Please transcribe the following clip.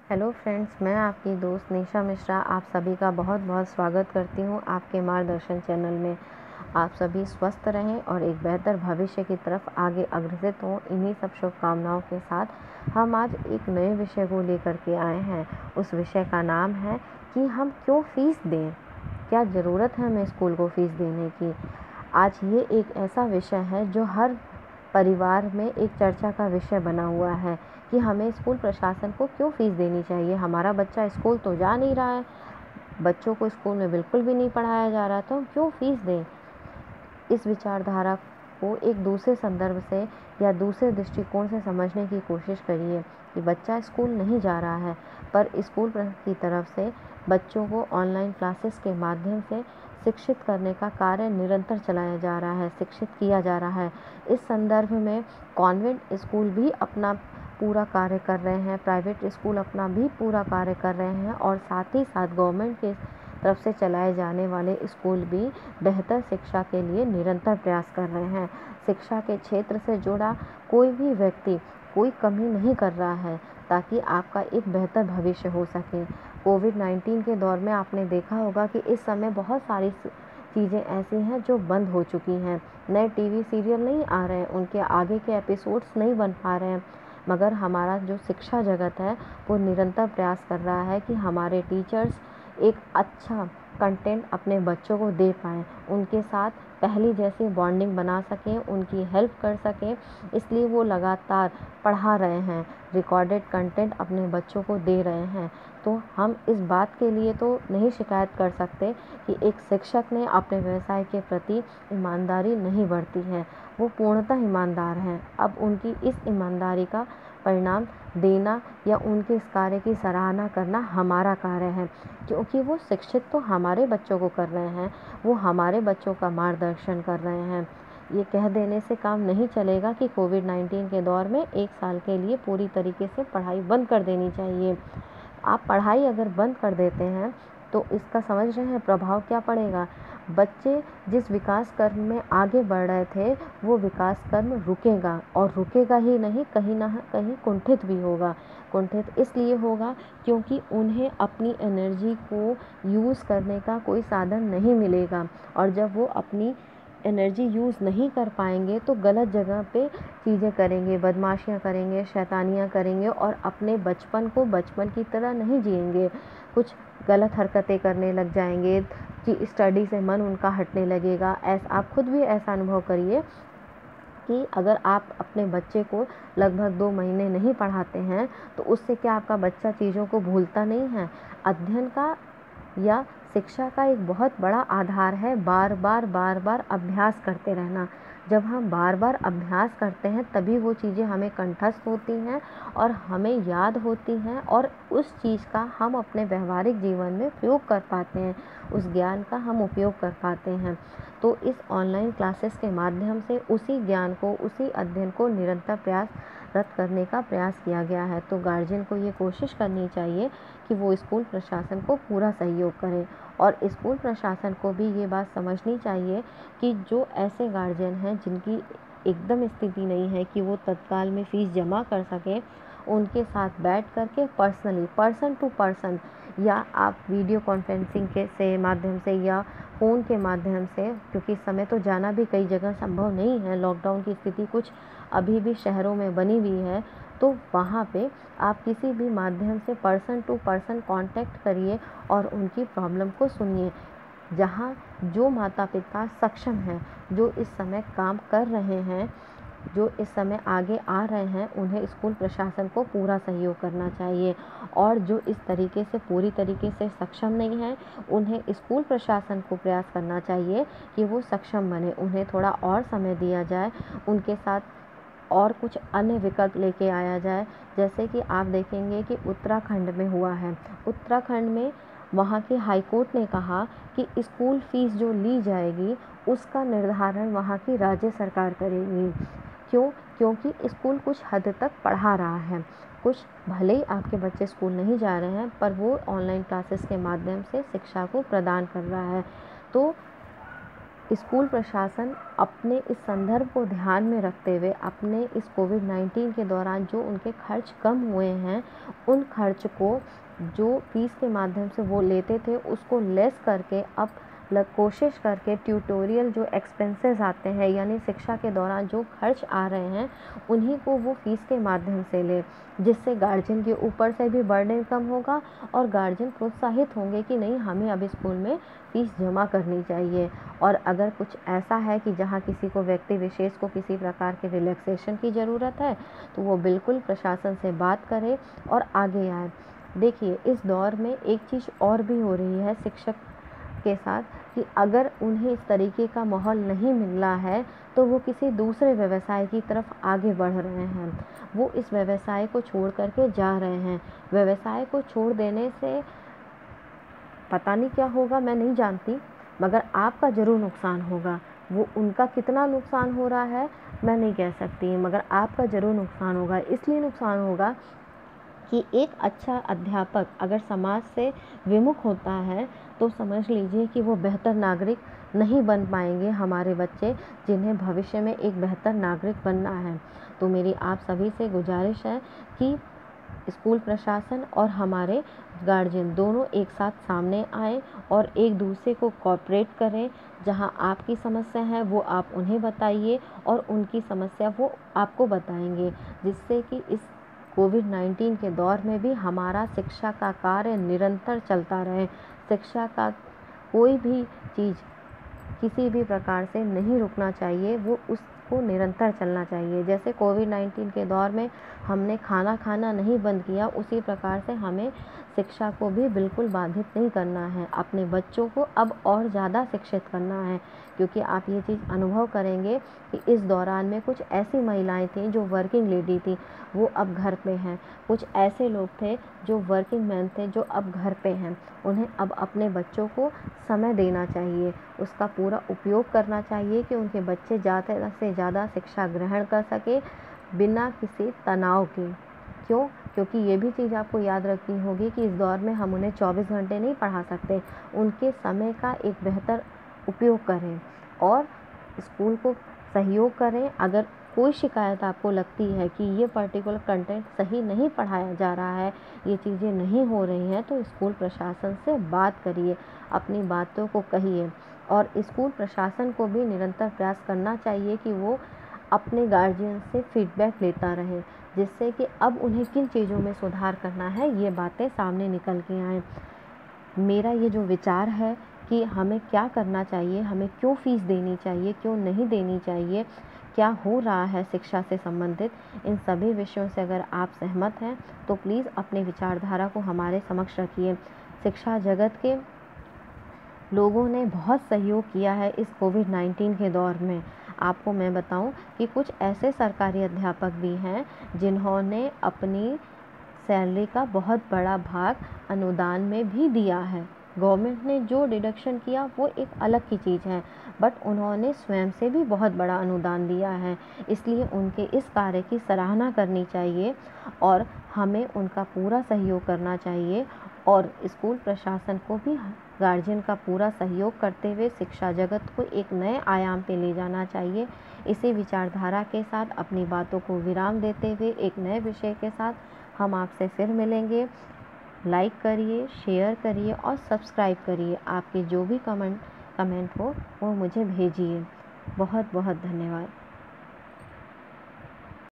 Hello friends, मैं आपकी दोस्त निशा मिश्रा आप सभी का बहुत बहुत स्वागत करती हूँ आपके मार्गदर्शन चैनल में। आप सभी स्वस्थ रहें और एक बेहतर भविष्य की तरफ आगे अग्रसर हों। इन्हीं सब शुभकामनाओं के साथ हम आज एक नए विषय को लेकर के आए हैं। उस विषय का नाम है कि हम क्यों फ़ीस दें, क्या ज़रूरत है हमें स्कूल को फ़ीस देने की। आज ये एक ऐसा विषय है जो हर परिवार में एक चर्चा का विषय बना हुआ है कि हमें स्कूल प्रशासन को क्यों फ़ीस देनी चाहिए। हमारा बच्चा स्कूल तो जा नहीं रहा है, बच्चों को स्कूल में बिल्कुल भी नहीं पढ़ाया जा रहा, तो हम क्यों फ़ीस दें। इस विचारधारा को एक दूसरे संदर्भ से या दूसरे दृष्टिकोण से समझने की कोशिश करिए कि बच्चा स्कूल नहीं जा रहा है, पर स्कूल की तरफ से बच्चों को ऑनलाइन क्लासेस के माध्यम से शिक्षित करने का कार्य निरंतर चलाया जा रहा है, शिक्षित किया जा रहा है। इस संदर्भ में कॉन्वेंट स्कूल भी अपना पूरा कार्य कर रहे हैं, प्राइवेट स्कूल अपना भी पूरा कार्य कर रहे हैं और साथ ही साथ गवर्नमेंट के तरफ से चलाए जाने वाले स्कूल भी बेहतर शिक्षा के लिए निरंतर प्रयास कर रहे हैं। शिक्षा के क्षेत्र से जुड़ा कोई भी व्यक्ति कोई कमी नहीं कर रहा है ताकि आपका एक बेहतर भविष्य हो सके। कोविड-19 के दौर में आपने देखा होगा कि इस समय बहुत सारी चीज़ें ऐसी हैं जो बंद हो चुकी हैं। नए टीवी सीरियल नहीं आ रहे हैं, उनके आगे के एपिसोड्स नहीं बन पा रहे हैं, मगर हमारा जो शिक्षा जगत है वो निरंतर प्रयास कर रहा है कि हमारे टीचर्स एक अच्छा कंटेंट अपने बच्चों को दे पाएँ, उनके साथ पहले जैसी बॉन्डिंग बना सकें, उनकी हेल्प कर सकें। इसलिए वो लगातार पढ़ा रहे हैं, रिकॉर्डेड कंटेंट अपने बच्चों को दे रहे हैं। तो हम इस बात के लिए तो नहीं शिकायत कर सकते कि एक शिक्षक ने अपने व्यवसाय के प्रति ईमानदारी नहीं बरती है। वो पूर्णतः ईमानदार हैं। अब उनकी इस ईमानदारी का परिणाम देना या उनके इस कार्य की सराहना करना हमारा कार्य है, क्योंकि वो शिक्षित तो हमारे बच्चों को कर रहे हैं, वो हमारे बच्चों का मार्गदर्शन कर रहे हैं। ये कह देने से काम नहीं चलेगा कि कोविड-19 के दौर में 1 साल के लिए पूरी तरीके से पढ़ाई बंद कर देनी चाहिए। आप पढ़ाई अगर बंद कर देते हैं तो इसका समझ रहे हैं प्रभाव क्या पड़ेगा। बच्चे जिस विकास कर्म में आगे बढ़ रहे थे वो विकास कर्म रुकेगा, और रुकेगा ही नहीं, कहीं ना कहीं कुंठित भी होगा। कुंठित इसलिए होगा क्योंकि उन्हें अपनी एनर्जी को यूज़ करने का कोई साधन नहीं मिलेगा, और जब वो अपनी एनर्जी यूज़ नहीं कर पाएंगे तो गलत जगह पे चीज़ें करेंगे, बदमाशियाँ करेंगे, शैतानियाँ करेंगे और अपने बचपन को बचपन की तरह नहीं जिएंगे। कुछ गलत हरकतें करने लग जाएंगे कि स्टडी से मन उनका हटने लगेगा। ऐसा आप खुद भी ऐसा अनुभव करिए कि अगर आप अपने बच्चे को लगभग 2 महीने नहीं पढ़ाते हैं तो उससे क्या आपका बच्चा चीज़ों को भूलता नहीं है। अध्ययन का या शिक्षा का एक बहुत बड़ा आधार है बार बार अभ्यास करते रहना। जब हम बार बार अभ्यास करते हैं तभी वो चीज़ें हमें कंठस्थ होती हैं और हमें याद होती हैं, और उस चीज़ का हम अपने व्यवहारिक जीवन में प्रयोग कर पाते हैं, उस ज्ञान का हम उपयोग कर पाते हैं। तो इस ऑनलाइन क्लासेस के माध्यम से उसी ज्ञान को, उसी अध्ययन को निरंतर प्रयासरत करने का प्रयास किया गया है। तो गार्जियन को ये कोशिश करनी चाहिए कि वो स्कूल प्रशासन को पूरा सहयोग करें, और स्कूल प्रशासन को भी ये बात समझनी चाहिए कि जो ऐसे गार्जियन हैं जिनकी एकदम स्थिति नहीं है कि वो तत्काल में फ़ीस जमा कर सकें, उनके साथ बैठ कर के पर्सनली, पर्सन टू पर्सन, या आप वीडियो कॉन्फ्रेंसिंग के से माध्यम से या फ़ोन के माध्यम से, क्योंकि इस समय तो जाना भी कई जगह संभव नहीं है, लॉकडाउन की स्थिति कुछ अभी भी शहरों में बनी हुई है, तो वहाँ पे आप किसी भी माध्यम से पर्सन टू पर्सन कांटेक्ट करिए और उनकी प्रॉब्लम को सुनिए। जहाँ जो माता पिता सक्षम हैं, जो इस समय काम कर रहे हैं, जो इस समय आगे आ रहे हैं, उन्हें स्कूल प्रशासन को पूरा सहयोग करना चाहिए, और जो इस तरीके से पूरी तरीके से सक्षम नहीं हैं, उन्हें स्कूल प्रशासन को प्रयास करना चाहिए कि वो सक्षम बने, उन्हें थोड़ा और समय दिया जाए, उनके साथ और कुछ अन्य विकल्प लेके आया जाए। जैसे कि आप देखेंगे कि उत्तराखंड में हुआ है, उत्तराखंड में वहाँ के हाई कोर्ट ने कहा कि स्कूल फ़ीस जो ली जाएगी उसका निर्धारण वहाँ की राज्य सरकार करेगी। क्यों? क्योंकि स्कूल कुछ हद तक पढ़ा रहा है, कुछ भले ही आपके बच्चे स्कूल नहीं जा रहे हैं पर वो ऑनलाइन क्लासेस के माध्यम से शिक्षा को प्रदान कर रहा है। तो स्कूल प्रशासन अपने इस संदर्भ को ध्यान में रखते हुए अपने इस कोविड-19 के दौरान जो उनके खर्च कम हुए हैं, उन खर्च को जो फ़ीस के माध्यम से वो लेते थे उसको लेस करके अब कोशिश करके ट्यूटोरियल जो एक्सपेंसेस आते हैं, यानी शिक्षा के दौरान जो खर्च आ रहे हैं उन्हीं को वो फ़ीस के माध्यम से ले, जिससे गार्जियन के ऊपर से भी बर्डन कम होगा और गार्जियन प्रोत्साहित होंगे कि नहीं, हमें अब स्कूल में फ़ीस जमा करनी चाहिए। और अगर कुछ ऐसा है कि जहाँ किसी को, व्यक्ति विशेष को किसी प्रकार के रिलैक्सेशन की ज़रूरत है, तो वो बिल्कुल प्रशासन से बात करे और आगे आए। देखिए, इस दौर में एक चीज़ और भी हो रही है शिक्षक के साथ कि अगर उन्हें इस तरीके का माहौल नहीं मिल रहा है तो वो किसी दूसरे व्यवसाय की तरफ आगे बढ़ रहे हैं। वो इस व्यवसाय को छोड़ करके जा रहे हैं। व्यवसाय को छोड़ देने से पता नहीं क्या होगा, मैं नहीं जानती, मगर आपका ज़रूर नुकसान होगा। वो उनका कितना नुकसान हो रहा है मैं नहीं कह सकती, मगर आपका ज़रूर नुकसान होगा। इसलिए नुकसान होगा कि एक अच्छा अध्यापक अगर समाज से विमुख होता है तो समझ लीजिए कि वो बेहतर नागरिक नहीं बन पाएंगे हमारे बच्चे, जिन्हें भविष्य में एक बेहतर नागरिक बनना है। तो मेरी आप सभी से गुजारिश है कि स्कूल प्रशासन और हमारे गार्जियन दोनों एक साथ सामने आएँ और एक दूसरे को कोऑपरेट करें। जहां आपकी समस्या है वो आप उन्हें बताइए और उनकी समस्या वो आपको बताएंगे, जिससे कि इस कोविड-19 के दौर में भी हमारा शिक्षा का कार्य निरंतर चलता रहे। शिक्षा का कोई भी चीज़ किसी भी प्रकार से नहीं रुकना चाहिए, वो उसको निरंतर चलना चाहिए। जैसे कोविड-19 के दौर में हमने खाना खाना नहीं बंद किया, उसी प्रकार से हमें शिक्षा को भी बिल्कुल बाधित नहीं करना है। अपने बच्चों को अब और ज़्यादा शिक्षित करना है, क्योंकि आप ये चीज़ अनुभव करेंगे कि इस दौरान में कुछ ऐसी महिलाएं थीं जो वर्किंग लेडी थी, वो अब घर पे हैं। कुछ ऐसे लोग थे जो वर्किंग मैन थे, जो अब घर पे हैं। उन्हें अब अपने बच्चों को समय देना चाहिए, उसका पूरा उपयोग करना चाहिए कि उनके बच्चे ज़्यादा से ज़्यादा शिक्षा ग्रहण कर सके बिना किसी तनाव के। क्यों? क्योंकि ये भी चीज़ आपको याद रखनी होगी कि इस दौर में हम उन्हें 24 घंटे नहीं पढ़ा सकते। उनके समय का एक बेहतर उपयोग करें और स्कूल को सहयोग करें। अगर कोई शिकायत आपको लगती है कि ये पर्टिकुलर कंटेंट सही नहीं पढ़ाया जा रहा है, ये चीज़ें नहीं हो रही हैं, तो स्कूल प्रशासन से बात करिए, अपनी बातों को कहिए। और स्कूल प्रशासन को भी निरंतर प्रयास करना चाहिए कि वो अपने गार्जियन से फीडबैक लेता रहे, जिससे कि अब उन्हें किन चीज़ों में सुधार करना है ये बातें सामने निकल के आएँ। मेरा ये जो विचार है कि हमें क्या करना चाहिए, हमें क्यों फ़ीस देनी चाहिए, क्यों नहीं देनी चाहिए, क्या हो रहा है शिक्षा से संबंधित, इन सभी विषयों से अगर आप सहमत हैं तो प्लीज़ अपनी विचारधारा को हमारे समक्ष रखिए। शिक्षा जगत के लोगों ने बहुत सहयोग किया है इस कोविड-19 के दौर में। आपको मैं बताऊं कि कुछ ऐसे सरकारी अध्यापक भी हैं जिन्होंने अपनी सैलरी का बहुत बड़ा भाग अनुदान में भी दिया है। गवर्नमेंट ने जो डिडक्शन किया वो एक अलग की चीज़ है, बट उन्होंने स्वयं से भी बहुत बड़ा अनुदान दिया है। इसलिए उनके इस कार्य की सराहना करनी चाहिए और हमें उनका पूरा सहयोग करना चाहिए और स्कूल प्रशासन को भी गार्जियन का पूरा सहयोग करते हुए शिक्षा जगत को एक नए आयाम पे ले जाना चाहिए। इसी विचारधारा के साथ अपनी बातों को विराम देते हुए एक नए विषय के साथ हम आपसे फिर मिलेंगे। लाइक करिए, शेयर करिए और सब्सक्राइब करिए। आपके जो भी कमेंट हो वो मुझे भेजिए। बहुत बहुत धन्यवाद।